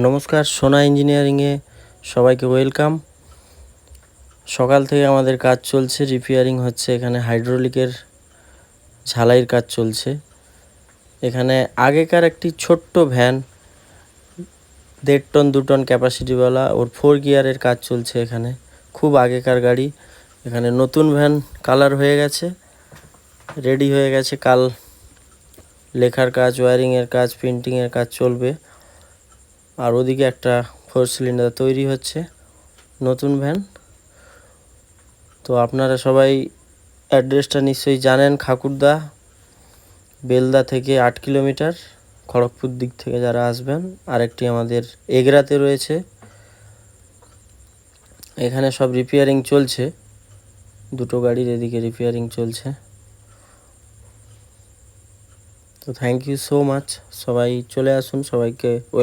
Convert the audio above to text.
নমস্কার, সোনা ইঞ্জিনিয়ারিংয়ে সবাইকে ওয়েলকাম। সকাল থেকে আমাদের কাজ চলছে, রিপেয়ারিং হচ্ছে। এখানে হাইড্রোলিকের ঝালাইয়ের কাজ চলছে। এখানে আগেকার একটি ছোট্ট ভ্যান 1.5 টন 2 টন ক্যাপাসিটিওয়ালা, ওর 4 গিয়ারের কাজ চলছে। এখানে খুব আগেকার গাড়ি। এখানে নতুন ভ্যান কালার হয়ে গেছে, রেডি হয়ে গেছে। কাল লেখার কাজ, ওয়্যারিংয়ের কাজ, প্রিন্টিংয়ের কাজ চলবে। আর ওদিকে একটা 4 সিলিন্ডার তৈরি হচ্ছে, নতুন ভ্যান। তো আপনারা সবাই অ্যাড্রেসটা নিশ্চয়ই জানেন। খাকুরদা, বেলদা থেকে 8 কিলোমিটার, খড়গপুর দিক থেকে যারা আসবেন। আরেকটি আমাদের এগরাতে রয়েছে। এখানে সব রিপেয়ারিং চলছে, দুটো গাড়ির এদিকে রিপেয়ারিং চলছে। তো থ্যাংক ইউ সো মাচ, সবাই চলে আসুন। সবাইকে